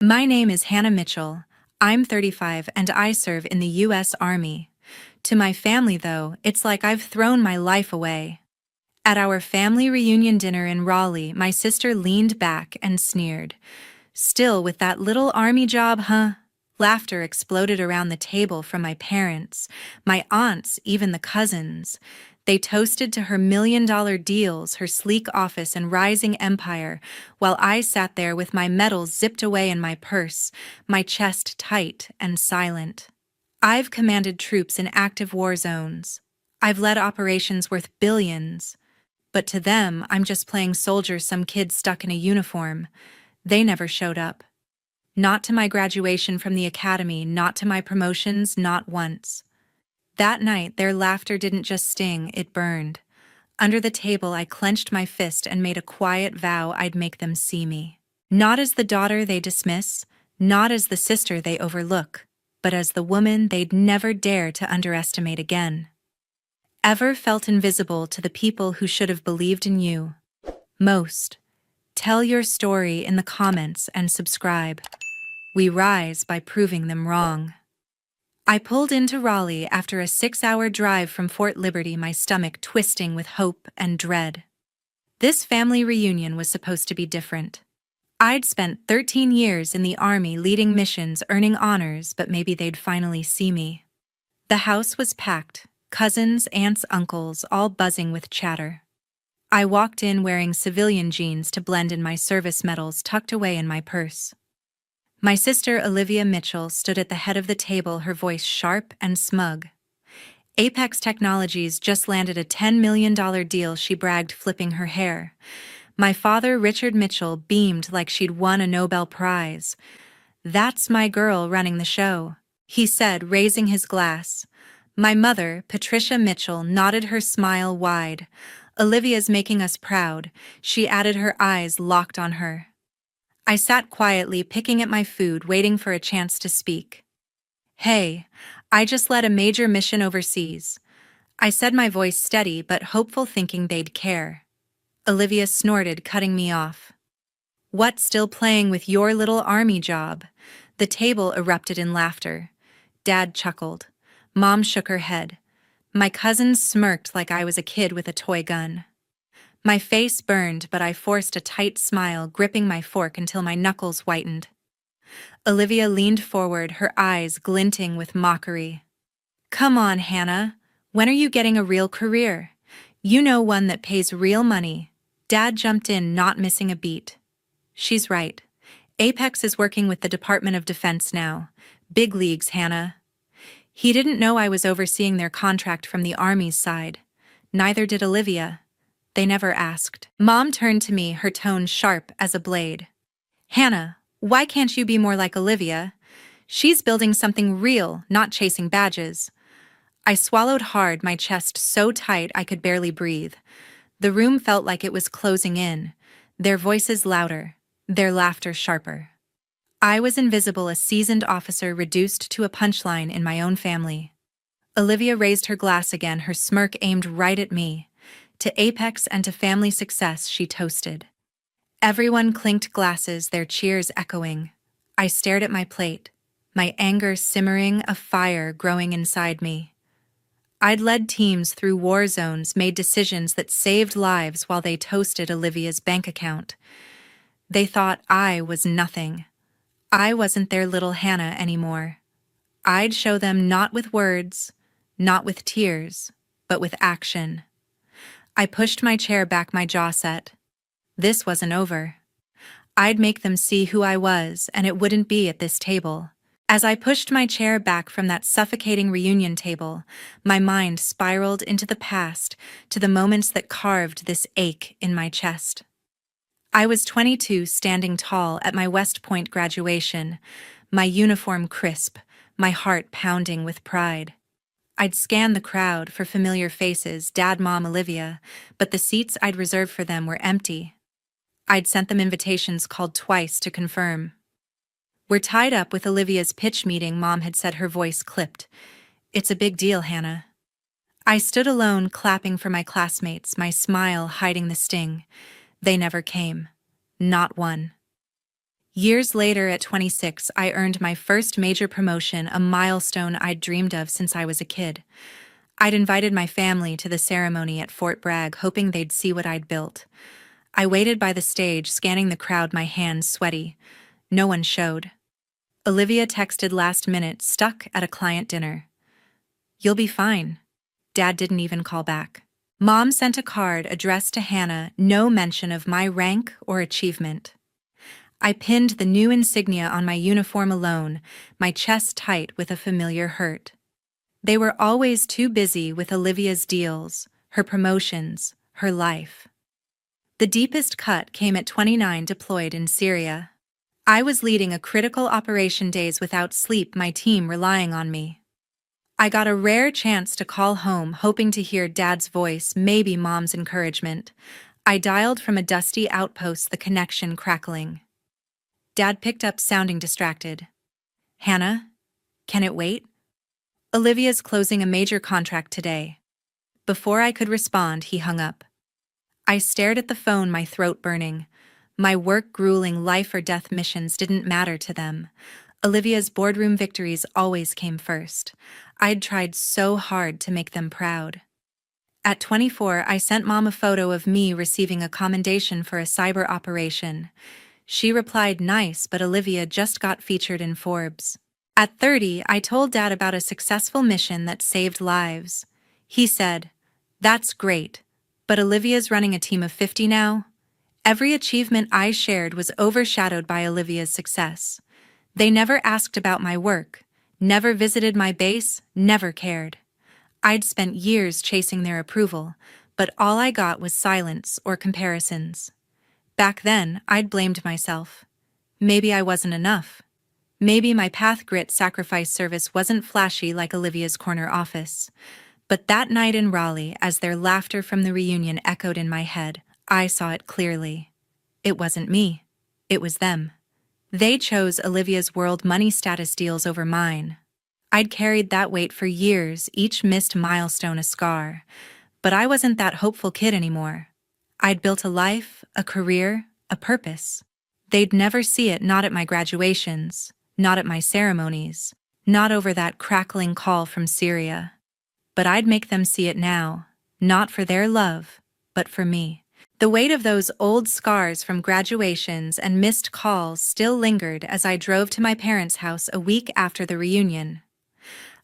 My name is Hannah Mitchell. I'm 35 and I serve in the U.S. Army. To my family, though, it's like I've thrown my life away. At our family reunion dinner in Raleigh, my sister leaned back and sneered. Still with that little army job, huh? Laughter exploded around the table from my parents, my aunts, even the cousins. They toasted to her million-dollar deals, her sleek office and rising empire, while I sat there with my medals zipped away in my purse, my chest tight and silent. I've commanded troops in active war zones. I've led operations worth billions. But to them, I'm just playing soldier, some kid stuck in a uniform. They never showed up. Not to my graduation from the academy, not to my promotions, not once. That night, their laughter didn't just sting, it burned. Under the table, I clenched my fist and made a quiet vow I'd make them see me. Not as the daughter they dismiss, not as the sister they overlook, but as the woman they'd never dare to underestimate again. Ever felt invisible to the people who should have believed in you? Most. Tell your story in the comments and subscribe. We rise by proving them wrong. I pulled into Raleigh after a 6-hour drive from Fort Liberty, my stomach twisting with hope and dread. This family reunion was supposed to be different. I'd spent 13 years in the Army leading missions, earning honors, but maybe they'd finally see me. The house was packed, cousins, aunts, uncles, all buzzing with chatter. I walked in wearing civilian jeans to blend in, my service medals tucked away in my purse. My sister Olivia Mitchell stood at the head of the table, her voice sharp and smug. Apex Technologies just landed a $10 million deal, she bragged, flipping her hair. My father, Richard Mitchell, beamed like she'd won a Nobel Prize. "That's my girl running the show," he said, raising his glass. My mother, Patricia Mitchell, nodded, her smile wide. "Olivia's making us proud," she added, her eyes locked on her. I sat quietly, picking at my food, waiting for a chance to speak. "Hey, I just led a major mission overseas," I said, my voice steady but hopeful, thinking they'd care. Olivia snorted, cutting me off. "What, still playing with your little army job?" The table erupted in laughter. Dad chuckled. Mom shook her head. My cousins smirked like I was a kid with a toy gun. My face burned, but I forced a tight smile, gripping my fork until my knuckles whitened. Olivia leaned forward, her eyes glinting with mockery. "Come on, Hannah. When are you getting a real career? You know, one that pays real money." Dad jumped in, not missing a beat. "She's right. Apex is working with the Department of Defense now. Big leagues, Hannah." He didn't know I was overseeing their contract from the Army's side. Neither did Olivia. They never asked. Mom turned to me, her tone sharp as a blade. "Hannah, why can't you be more like Olivia? She's building something real, not chasing badges." I swallowed hard, my chest so tight I could barely breathe. The room felt like it was closing in, their voices louder, their laughter sharper. I was invisible, a seasoned officer reduced to a punchline in my own family. Olivia raised her glass again, her smirk aimed right at me. To Apex and to family success, she toasted. Everyone clinked glasses, their cheers echoing. I stared at my plate, my anger simmering, a fire growing inside me. I'd led teams through war zones, made decisions that saved lives while they toasted Olivia's bank account. They thought I was nothing. I wasn't their little Hannah anymore. I'd show them, not with words, not with tears, but with action. I pushed my chair back, my jaw set. This wasn't over. I'd make them see who I was, and it wouldn't be at this table. As I pushed my chair back from that suffocating reunion table, my mind spiraled into the past, to the moments that carved this ache in my chest. I was 22, standing tall at my West Point graduation, my uniform crisp, my heart pounding with pride. I'd scanned the crowd for familiar faces, Dad, Mom, Olivia, but the seats I'd reserved for them were empty. I'd sent them invitations, called twice to confirm. "We're tied up with Olivia's pitch meeting," Mom had said, her voice clipped. "It's a big deal, Hannah." I stood alone, clapping for my classmates, my smile hiding the sting. They never came. Not one. Years later, at 26, I earned my first major promotion, a milestone I'd dreamed of since I was a kid. I'd invited my family to the ceremony at Fort Bragg, hoping they'd see what I'd built. I waited by the stage, scanning the crowd, my hands sweaty. No one showed. Olivia texted last minute, stuck at a client dinner. "You'll be fine." Dad didn't even call back. Mom sent a card addressed to Hannah, no mention of my rank or achievement. I pinned the new insignia on my uniform alone, my chest tight with a familiar hurt. They were always too busy with Olivia's deals, her promotions, her life. The deepest cut came at 29, deployed in Syria. I was leading a critical operation, days without sleep, my team relying on me. I got a rare chance to call home, hoping to hear Dad's voice, maybe Mom's encouragement. I dialed from a dusty outpost, the connection crackling. Dad picked up, sounding distracted. "Hannah, can it wait? Olivia's closing a major contract today." Before I could respond, he hung up. I stared at the phone, my throat burning. My work grueling, life or death missions didn't matter to them. Olivia's boardroom victories always came first. I'd tried so hard to make them proud. At 24, I sent Mom a photo of me receiving a commendation for a cyber operation. She replied, "Nice, but Olivia just got featured in Forbes." At 30, I told Dad about a successful mission that saved lives. He said, "That's great, but Olivia's running a team of 50 now." Every achievement I shared was overshadowed by Olivia's success. They never asked about my work, never visited my base, never cared. I'd spent years chasing their approval, but all I got was silence or comparisons. Back then, I'd blamed myself. Maybe I wasn't enough. Maybe my path, grit, sacrifice, service wasn't flashy like Olivia's corner office. But that night in Raleigh, as their laughter from the reunion echoed in my head, I saw it clearly. It wasn't me. It was them. They chose Olivia's world money status deals over mine. I'd carried that weight for years, each missed milestone a scar. But I wasn't that hopeful kid anymore. I'd built a life, a career, a purpose. They'd never see it, not at my graduations, not at my ceremonies, not over that crackling call from Syria. But I'd make them see it now, not for their love, but for me. The weight of those old scars from graduations and missed calls still lingered as I drove to my parents' house a week after the reunion.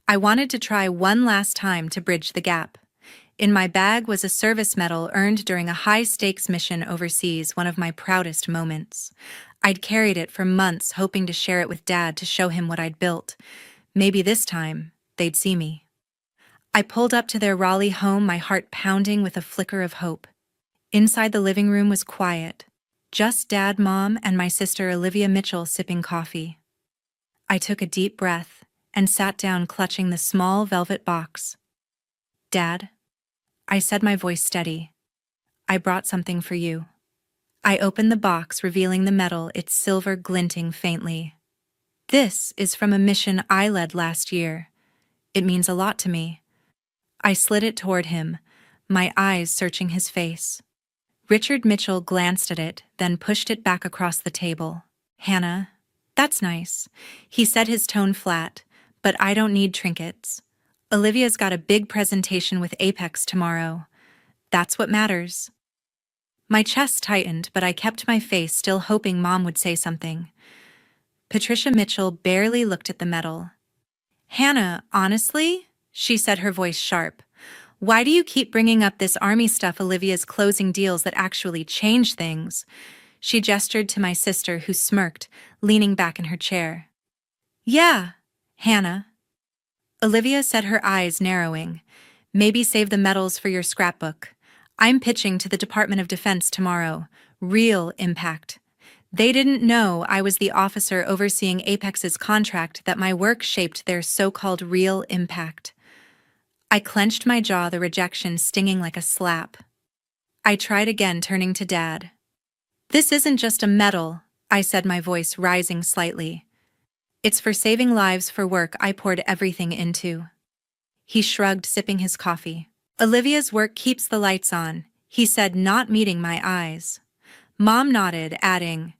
I wanted to try one last time to bridge the gap. In my bag was a service medal earned during a high-stakes mission overseas, one of my proudest moments. I'd carried it for months, hoping to share it with Dad to show him what I'd built. Maybe this time, they'd see me. I pulled up to their Raleigh home, my heart pounding with a flicker of hope. Inside, the living room was quiet. Just Dad, Mom, and my sister Olivia Mitchell sipping coffee. I took a deep breath and sat down, clutching the small velvet box. "Dad," I said, my voice steady, "I brought something for you." I opened the box, revealing the medal, its silver glinting faintly. "This is from a mission I led last year. It means a lot to me." I slid it toward him, my eyes searching his face. Richard Mitchell glanced at it, then pushed it back across the table. "Hannah, that's nice," he said, his tone flat, "but I don't need trinkets. Olivia's got a big presentation with Apex tomorrow. That's what matters." My chest tightened, but I kept my face, still hoping Mom would say something. Patricia Mitchell barely looked at the medal. "Hannah, honestly," she said, her voice sharp, "why do you keep bringing up this army stuff? Olivia's closing deals that actually change things." She gestured to my sister, who smirked, leaning back in her chair. "Yeah, Hannah." Olivia said, her eyes narrowing. "Maybe save the medals for your scrapbook. I'm pitching to the Department of Defense tomorrow. Real impact." They didn't know I was the officer overseeing Apex's contract, that my work shaped their so-called real impact. I clenched my jaw, the rejection stinging like a slap. I tried again, turning to Dad. "This isn't just a medal," I said, my voice rising slightly. "It's for saving lives, for work I poured everything into." He shrugged, sipping his coffee. "Olivia's work keeps the lights on," he said, not meeting my eyes. Mom nodded, adding,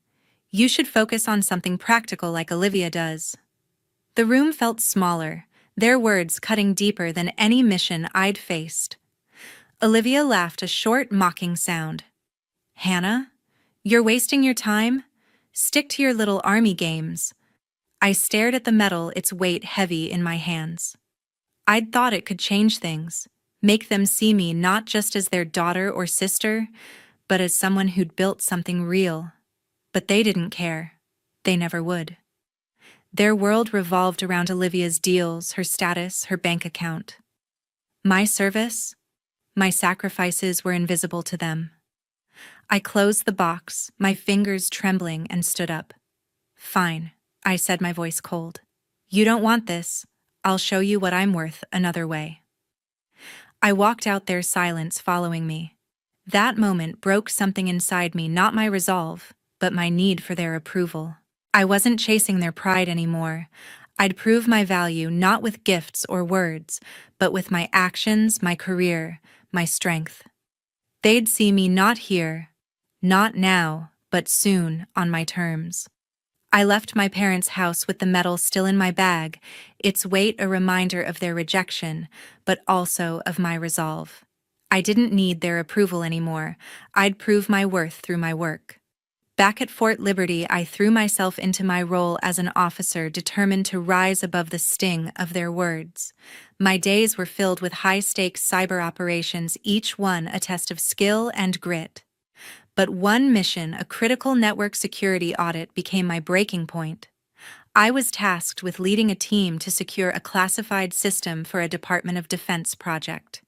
You should focus on something practical like Olivia does. The room felt smaller, their words cutting deeper than any mission I'd faced. Olivia laughed a short, mocking sound. Hannah? You're wasting your time? Stick to your little army games. I stared at the metal, its weight heavy in my hands. I'd thought it could change things, make them see me not just as their daughter or sister, but as someone who'd built something real. But they didn't care. They never would. Their world revolved around Olivia's deals, her status, her bank account. My service, my sacrifices were invisible to them. I closed the box, my fingers trembling, and stood up. Fine, I said, my voice cold. You don't want this. I'll show you what I'm worth another way. I walked out, their silence following me. That moment broke something inside me, not my resolve, but my need for their approval. I wasn't chasing their pride anymore. I'd prove my value not with gifts or words, but with my actions, my career, my strength. They'd see me not here, not now, but soon, on my terms. I left my parents' house with the medal still in my bag, its weight a reminder of their rejection, but also of my resolve. I didn't need their approval anymore. I'd prove my worth through my work. Back at Fort Liberty, I threw myself into my role as an officer, determined to rise above the sting of their words. My days were filled with high-stakes cyber operations, each one a test of skill and grit. But one mission, a critical network security audit, became my breaking point. I was tasked with leading a team to secure a classified system for a Department of Defense project.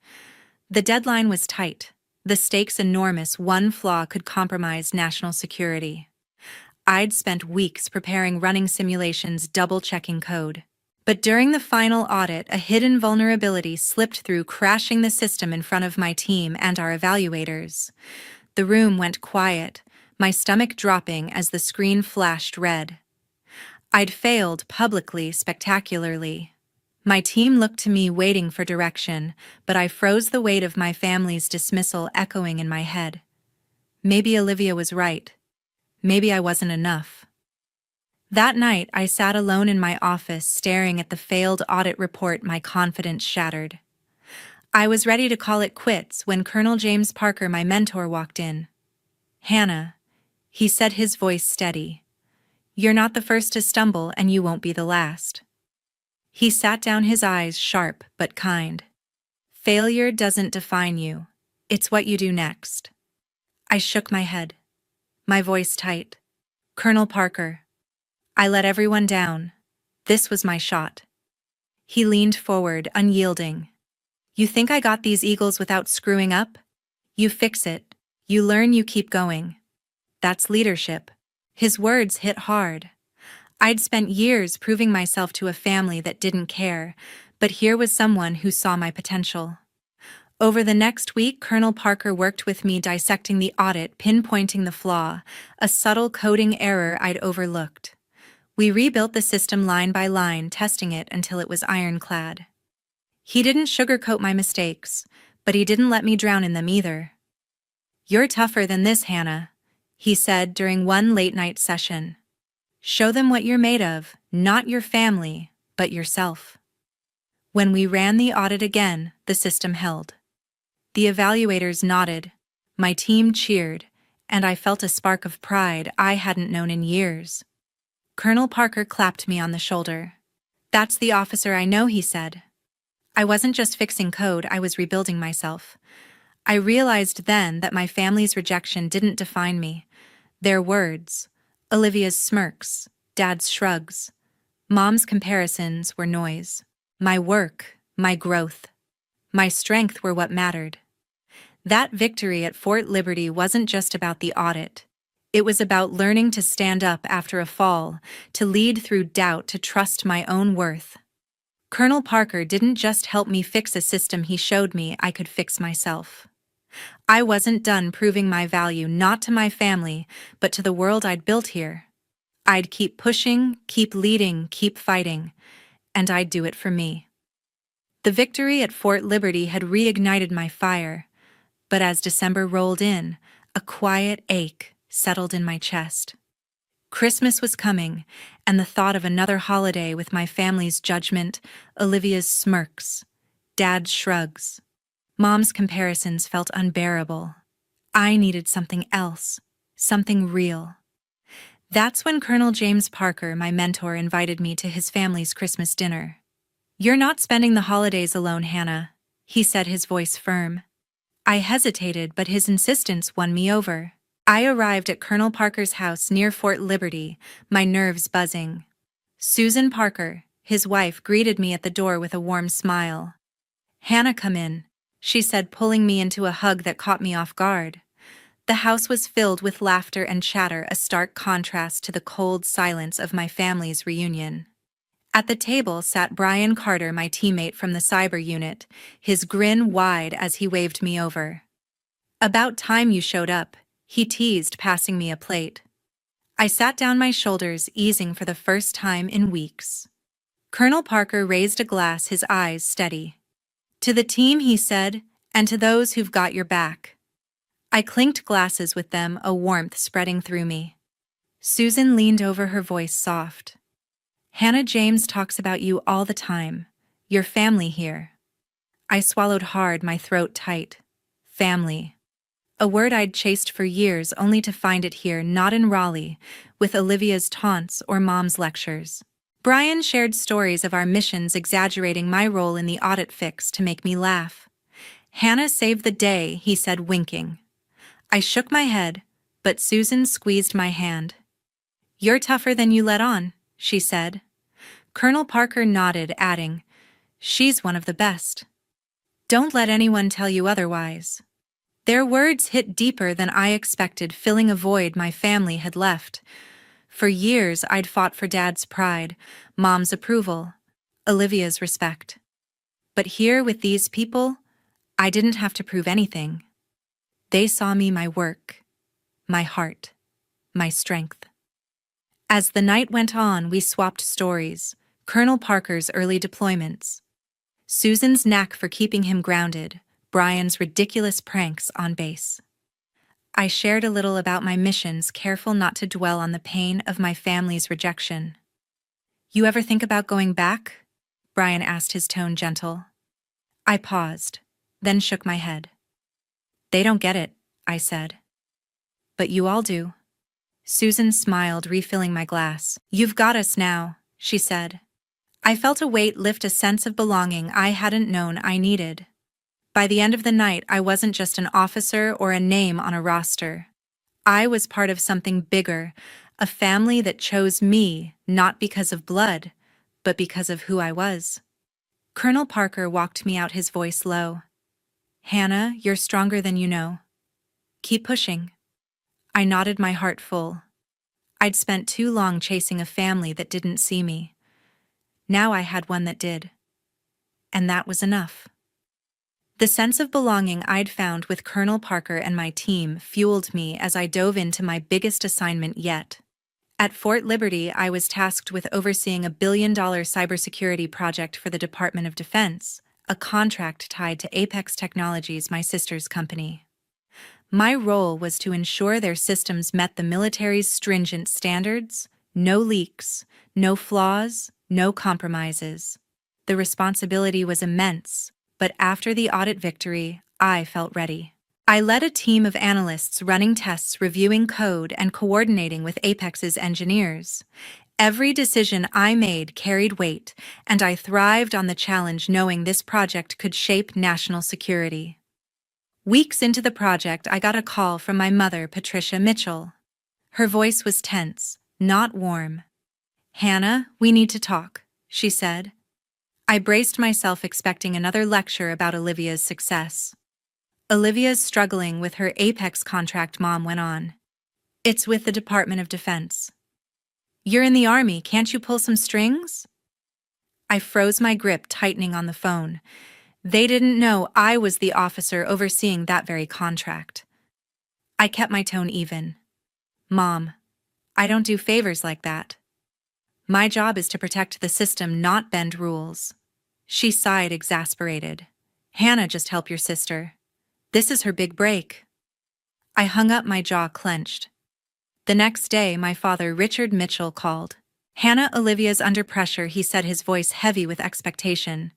The deadline was tight. The stakes enormous. One flaw could compromise national security. I'd spent weeks preparing running simulations, double-checking code. But during the final audit, a hidden vulnerability slipped through, crashing the system in front of my team and our evaluators. The room went quiet, my stomach dropping as the screen flashed red. I'd failed publicly, spectacularly. My team looked to me, waiting for direction, but I froze, the weight of my family's dismissal echoing in my head. Maybe Olivia was right. Maybe I wasn't enough. That night, I sat alone in my office, staring at the failed audit report, my confidence shattered. I was ready to call it quits when Colonel James Parker, my mentor, walked in. Hannah, he said, his voice steady. You're not the first to stumble, and you won't be the last. He sat down, his eyes sharp but kind. Failure doesn't define you. It's what you do next. I shook my head, my voice tight. Colonel Parker, I let everyone down. This was my shot. He leaned forward, unyielding. You think I got these eagles without screwing up? You fix it. You learn, you keep going. That's leadership. His words hit hard. I'd spent years proving myself to a family that didn't care, but here was someone who saw my potential. Over the next week, Colonel Parker worked with me, dissecting the audit, pinpointing the flaw, a subtle coding error I'd overlooked. We rebuilt the system line by line, testing it until it was ironclad. He didn't sugarcoat my mistakes, but he didn't let me drown in them either. You're tougher than this, Hannah, he said during one late-night session. Show them what you're made of, not your family, but yourself. When we ran the audit again, the system held. The evaluators nodded, my team cheered, and I felt a spark of pride I hadn't known in years. Colonel Parker clapped me on the shoulder. That's the officer I know, he said. I wasn't just fixing code, I was rebuilding myself. I realized then that my family's rejection didn't define me. Their words, Olivia's smirks, Dad's shrugs, Mom's comparisons were noise. My work, my growth, my strength were what mattered. That victory at Fort Liberty wasn't just about the audit. It was about learning to stand up after a fall, to lead through doubt, to trust my own worth. Colonel Parker didn't just help me fix a system, he showed me I could fix myself. I wasn't done proving my value, not to my family, but to the world I'd built here. I'd keep pushing, keep leading, keep fighting, and I'd do it for me. The victory at Fort Liberty had reignited my fire, but as December rolled in, a quiet ache settled in my chest. Christmas was coming, and the thought of another holiday with my family's judgment, Olivia's smirks, Dad's shrugs, Mom's comparisons felt unbearable. I needed something else, something real. That's when Colonel James Parker, my mentor, invited me to his family's Christmas dinner. "You're not spending the holidays alone, Hannah," he said, his voice firm. I hesitated, but his insistence won me over. I arrived at Colonel Parker's house near Fort Liberty, my nerves buzzing. Susan Parker, his wife, greeted me at the door with a warm smile. "Hannah, come in," she said, pulling me into a hug that caught me off guard. The house was filled with laughter and chatter, a stark contrast to the cold silence of my family's reunion. At the table sat Brian Carter, my teammate from the cyber unit, his grin wide as he waved me over. "About time you showed up," he teased, passing me a plate. I sat down, my shoulders easing for the first time in weeks. Colonel Parker raised a glass, his eyes steady. "To the team," he said, "and to those who've got your back." I clinked glasses with them, a warmth spreading through me. Susan leaned over, her voice soft. "Hannah, James talks about you all the time. Your family here." I swallowed hard, my throat tight. Family. A word I'd chased for years, only to find it here, not in Raleigh, with Olivia's taunts or Mom's lectures. Brian shared stories of our missions, exaggerating my role in the audit fix to make me laugh. "Hannah saved the day," he said, winking. I shook my head, but Susan squeezed my hand. "You're tougher than you let on," she said. Colonel Parker nodded, adding, "She's one of the best. Don't let anyone tell you otherwise." Their words hit deeper than I expected, filling a void my family had left. For years I'd fought for Dad's pride, Mom's approval, Olivia's respect. But here with these people, I didn't have to prove anything. They saw me, my work, my heart, my strength. As the night went on, we swapped stories, Colonel Parker's early deployments, Susan's knack for keeping him grounded, Brian's ridiculous pranks on base. I shared a little about my missions, careful not to dwell on the pain of my family's rejection. "You ever think about going back?" Brian asked, his tone gentle. I paused, then shook my head. "They don't get it," I said. "But you all do." Susan smiled, refilling my glass. "You've got us now," she said. I felt a weight lift, a sense of belonging I hadn't known I needed. By the end of the night, I wasn't just an officer or a name on a roster. I was part of something bigger, a family that chose me, not because of blood, but because of who I was. Colonel Parker walked me out, his voice low. "Hannah, you're stronger than you know. Keep pushing." I nodded, my heart full. I'd spent too long chasing a family that didn't see me. Now I had one that did. And that was enough. The sense of belonging I'd found with Colonel Parker and my team fueled me as I dove into my biggest assignment yet. At Fort Liberty, I was tasked with overseeing a billion-dollar cybersecurity project for the Department of Defense, a contract tied to Apex Technologies, my sister's company. My role was to ensure their systems met the military's stringent standards: no leaks, no flaws, no compromises. The responsibility was immense, but after the audit victory, I felt ready. I led a team of analysts running tests, reviewing code, and coordinating with Apex's engineers. Every decision I made carried weight, and I thrived on the challenge, knowing this project could shape national security. Weeks into the project, I got a call from my mother, Patricia Mitchell. Her voice was tense, not warm. "Hannah, we need to talk," she said. I braced myself, expecting another lecture about Olivia's success. "Olivia's struggling with her Apex contract," Mom went on. "It's with the Department of Defense." "You're in the Army, can't you pull some strings?" I froze, my grip tightening on the phone. They didn't know I was the officer overseeing that very contract. I kept my tone even. "Mom, I don't do favors like that. My job is to protect the system, not bend rules." She sighed, exasperated. "Hannah, just help your sister. This is her big break." I hung up, my jaw clenched. The next day, my father, Richard Mitchell, called. "Hannah, Olivia's under pressure," he said, his voice heavy with expectation.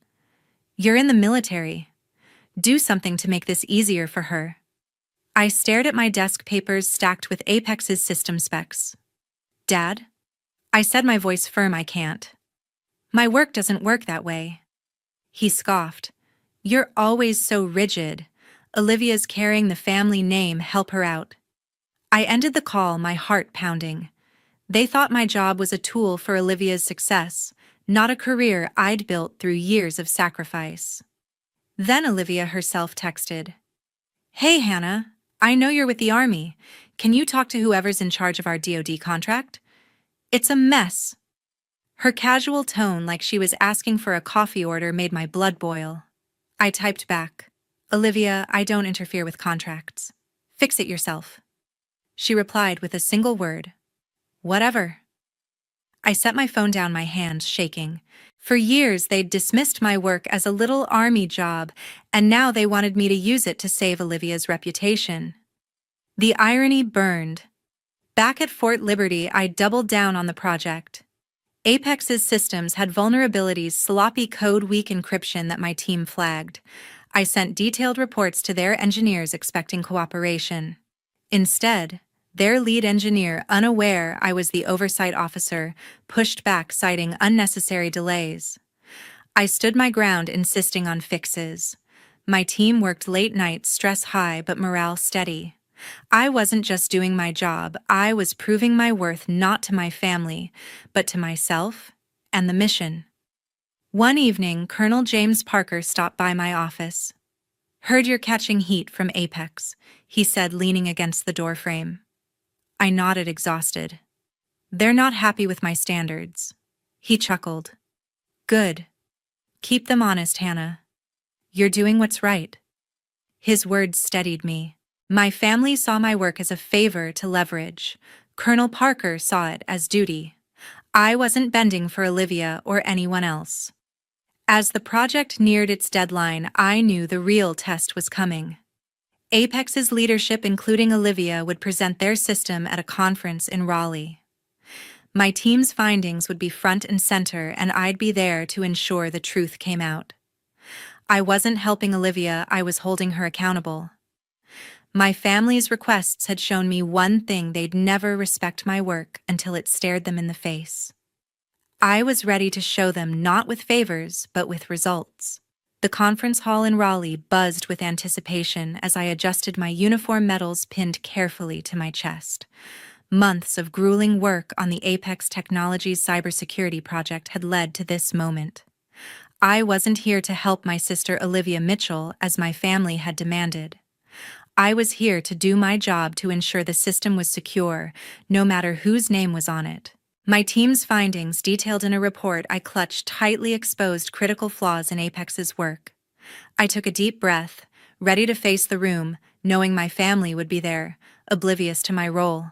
"You're in the military. Do something to make this easier for her." I stared at my desk papers stacked with Apex's system specs. "Dad?" I said, my voice firm. "I can't. My work doesn't work that way." He scoffed. "You're always so rigid. Olivia's carrying the family name, help her out." I ended the call, my heart pounding. They thought my job was a tool for Olivia's success, not a career I'd built through years of sacrifice. Then Olivia herself texted. "Hey Hannah, I know you're with the Army. Can you talk to whoever's in charge of our DoD contract? It's a mess." Her casual tone, like she was asking for a coffee order, made my blood boil. I typed back, "Olivia, I don't interfere with contracts. Fix it yourself." She replied with a single word, "Whatever." I set my phone down, my hands shaking. For years they'd dismissed my work as a little Army job, and now they wanted me to use it to save Olivia's reputation. The irony burned. Back at Fort Liberty, I doubled down on the project. Apex's systems had vulnerabilities, sloppy code, weak encryption that my team flagged. I sent detailed reports to their engineers expecting cooperation. Instead, their lead engineer, unaware I was the oversight officer, pushed back, citing unnecessary delays. I stood my ground, insisting on fixes. My team worked late nights, stress high but morale steady. I wasn't just doing my job, I was proving my worth not to my family, but to myself and the mission. One evening, Colonel James Parker stopped by my office. "Heard you're catching heat from Apex," he said, leaning against the doorframe. I nodded, exhausted. "They're not happy with my standards." He chuckled. "Good. Keep them honest, Hannah. You're doing what's right." His words steadied me. My family saw my work as a favor to leverage. Colonel Parker saw it as duty. I wasn't bending for Olivia or anyone else. As the project neared its deadline, I knew the real test was coming. Apex's leadership, including Olivia, would present their system at a conference in Raleigh. My team's findings would be front and center, and I'd be there to ensure the truth came out. I wasn't helping Olivia, I was holding her accountable. My family's requests had shown me one thing: they'd never respect my work until it stared them in the face. I was ready to show them, not with favors, but with results. The conference hall in Raleigh buzzed with anticipation as I adjusted my uniform, medals pinned carefully to my chest. Months of grueling work on the Apex Technologies cybersecurity project had led to this moment. I wasn't here to help my sister Olivia Mitchell as my family had demanded. I was here to do my job, to ensure the system was secure, no matter whose name was on it. My team's findings, detailed in a report I clutched tightly, exposed critical flaws in Apex's work. I took a deep breath, ready to face the room, knowing my family would be there, oblivious to my role.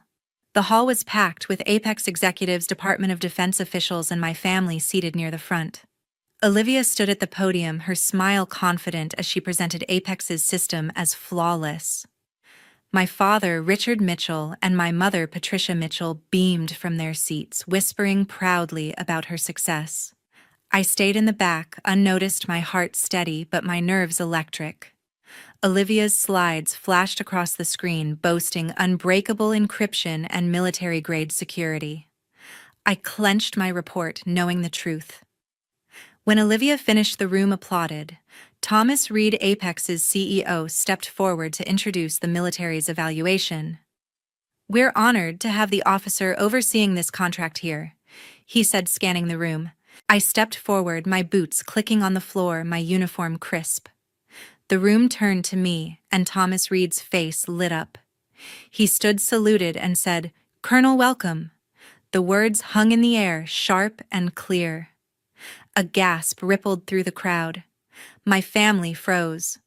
The hall was packed with Apex executives, Department of Defense officials, and my family seated near the front. Olivia stood at the podium, her smile confident as she presented Apex's system as flawless. My father, Richard Mitchell, and my mother, Patricia Mitchell, beamed from their seats, whispering proudly about her success. I stayed in the back, unnoticed, my heart steady but my nerves electric. Olivia's slides flashed across the screen, boasting unbreakable encryption and military-grade security. I clenched my report, knowing the truth. When Olivia finished, the room applauded. Thomas Reed, Apex's CEO, stepped forward to introduce the military's evaluation. "We're honored to have the officer overseeing this contract here," he said, scanning the room. I stepped forward, my boots clicking on the floor, my uniform crisp. The room turned to me, and Thomas Reed's face lit up. He stood, saluted, and said, "Colonel, welcome." The words hung in the air, sharp and clear. A gasp rippled through the crowd. My family froze.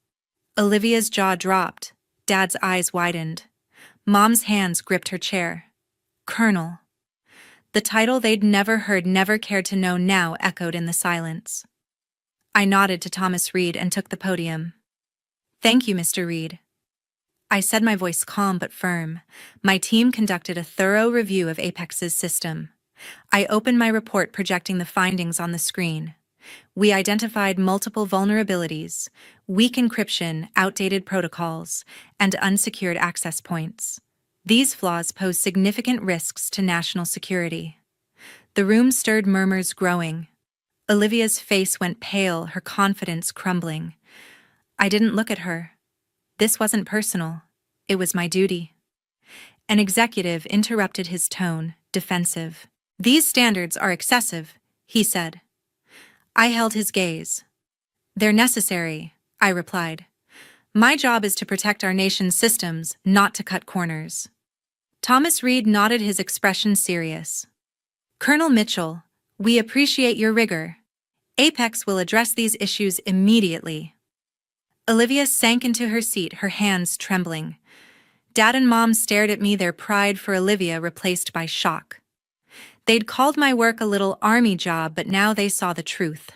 Olivia's jaw dropped. Dad's eyes widened. Mom's hands gripped her chair. Colonel. The title they'd never heard, never cared to know, now echoed in the silence. I nodded to Thomas Reed and took the podium. "Thank you, Mr. Reed." I said, my voice calm but firm. My team conducted a thorough review of Apex's system. I opened my report projecting the findings on the screen. We identified multiple vulnerabilities, weak encryption, outdated protocols, and unsecured access points. These flaws pose significant risks to national security. The room stirred murmurs growing. Olivia's face went pale, her confidence crumbling. I didn't look at her. This wasn't personal. It was my duty. An executive interrupted his tone, defensive. "These standards are excessive," he said. I held his gaze. "They're necessary," I replied. "My job is to protect our nation's systems, not to cut corners." Thomas Reed nodded, his expression serious. "Colonel Mitchell, we appreciate your rigor. Apex will address these issues immediately." Olivia sank into her seat, her hands trembling. Dad and Mom stared at me, their pride for Olivia replaced by shock. They'd called my work a little army job, but now they saw the truth.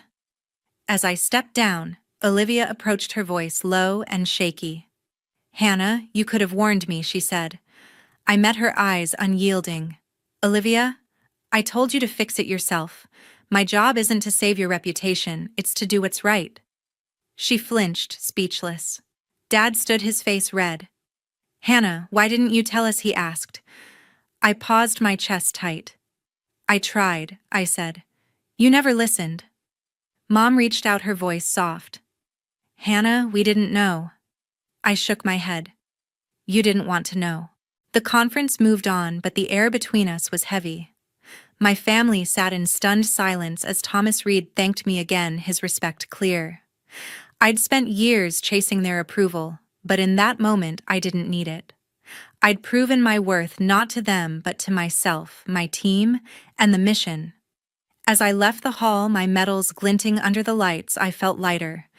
As I stepped down, Olivia approached, her voice low and shaky. "Hannah, you could have warned me," she said. I met her eyes, unyielding. "Olivia, I told you to fix it yourself. My job isn't to save your reputation, it's to do what's right." She flinched, speechless. Dad stood, his face red. "Hannah, why didn't you tell us?" he asked. I paused, my chest tight. "I tried," I said. "You never listened." Mom reached out, her voice soft. "Hannah, we didn't know." I shook my head. "You didn't want to know." The conference moved on, but the air between us was heavy. My family sat in stunned silence as Thomas Reed thanked me again, his respect clear. I'd spent years chasing their approval, but in that moment I didn't need it. I'd proven my worth not to them but to myself, my team, and the mission. As I left the hall, my medals glinting under the lights, I felt lighter.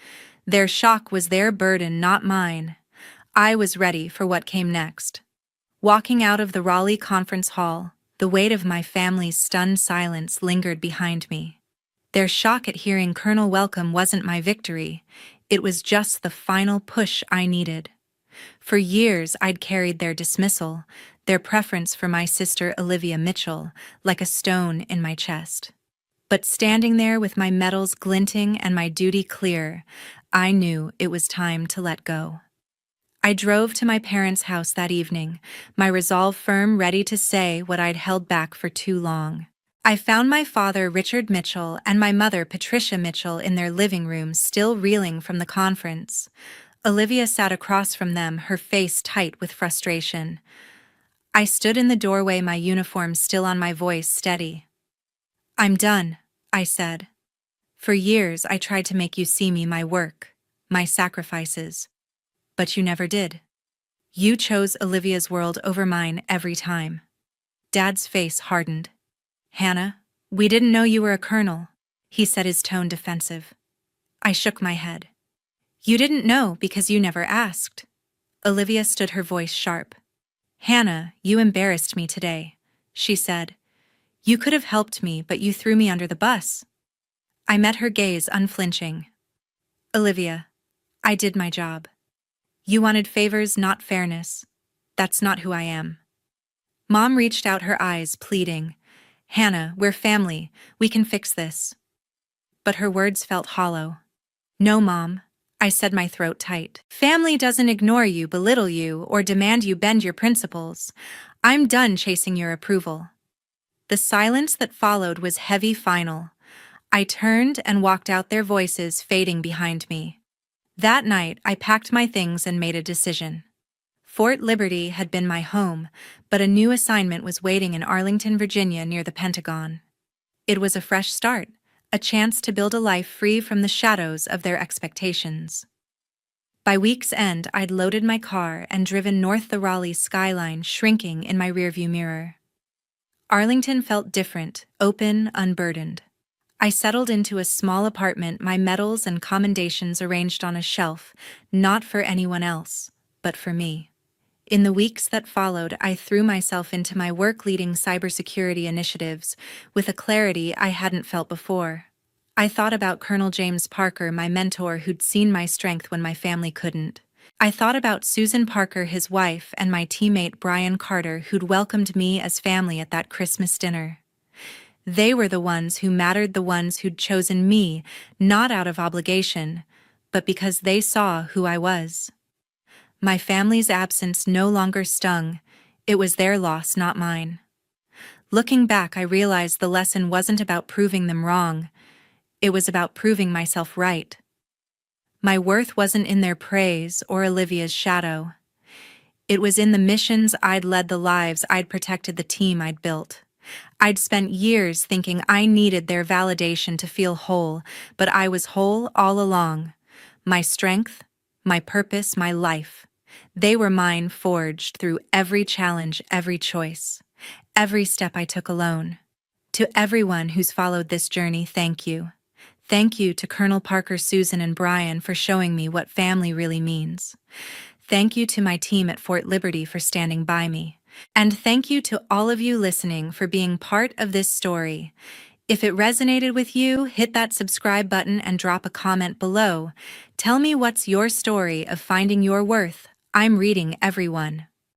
Their shock was their burden, not mine. I was ready for what came next. Walking out of the Raleigh conference hall, the weight of my family's stunned silence lingered behind me. Their shock at hearing Colonel welcome wasn't my victory, it was just the final push I needed. For years I'd carried their dismissal, their preference for my sister Olivia Mitchell, like a stone in my chest. But standing there with my medals glinting and my duty clear, I knew it was time to let go. I drove to my parents' house that evening, my resolve firm, ready to say what I'd held back for too long. I found my father, Richard Mitchell, and my mother, Patricia Mitchell, in their living room, still reeling from the conference. Olivia sat across from them, her face tight with frustration. I stood in the doorway, my uniform still on, my voice steady. "I'm done," I said. "For years I tried to make you see me, my work, my sacrifices. But you never did. You chose Olivia's world over mine every time." Dad's face hardened. "Hannah, we didn't know you were a colonel," he said, his tone defensive. I shook my head. "You didn't know because you never asked." Olivia stood, her voice sharp. "Hannah, you embarrassed me today," she said. "You could have helped me, but you threw me under the bus." I met her gaze, unflinching. "Olivia, I did my job. You wanted favors, not fairness. That's not who I am." Mom reached out, her eyes pleading. "Hannah, we're family. We can fix this." But her words felt hollow. "No, Mom," I said, my throat tight. "Family doesn't ignore you, belittle you, or demand you bend your principles. I'm done chasing your approval." The silence that followed was heavy, final. I turned and walked out, their voices fading behind me. That night, I packed my things and made a decision. Fort Liberty had been my home, but a new assignment was waiting in Arlington, Virginia, near the Pentagon. It was a fresh start, a chance to build a life free from the shadows of their expectations. By week's end, I'd loaded my car and driven north, the Raleigh skyline shrinking in my rearview mirror. Arlington felt different, open, unburdened. I settled into a small apartment, my medals and commendations arranged on a shelf, not for anyone else, but for me. In the weeks that followed, I threw myself into my work, leading cybersecurity initiatives, with a clarity I hadn't felt before. I thought about Colonel James Parker, my mentor, who'd seen my strength when my family couldn't. I thought about Susan Parker, his wife, and my teammate Brian Carter, who'd welcomed me as family at that Christmas dinner. They were the ones who mattered, the ones who'd chosen me, not out of obligation, but because they saw who I was. My family's absence no longer stung. It was their loss, not mine. Looking back, I realized the lesson wasn't about proving them wrong. It was about proving myself right. My worth wasn't in their praise or Olivia's shadow. It was in the missions I'd led, the lives I'd protected, the team I'd built. I'd spent years thinking I needed their validation to feel whole, but I was whole all along. My strength, my purpose, my life. They were mine, forged through every challenge, every choice, every step I took alone. To everyone who's followed this journey, thank you. Thank you to Colonel Parker, Susan, and Brian for showing me what family really means. Thank you to my team at Fort Liberty for standing by me. And thank you to all of you listening for being part of this story. If it resonated with you, hit that subscribe button and drop a comment below. Tell me what's your story of finding your worth. I'm reading everyone.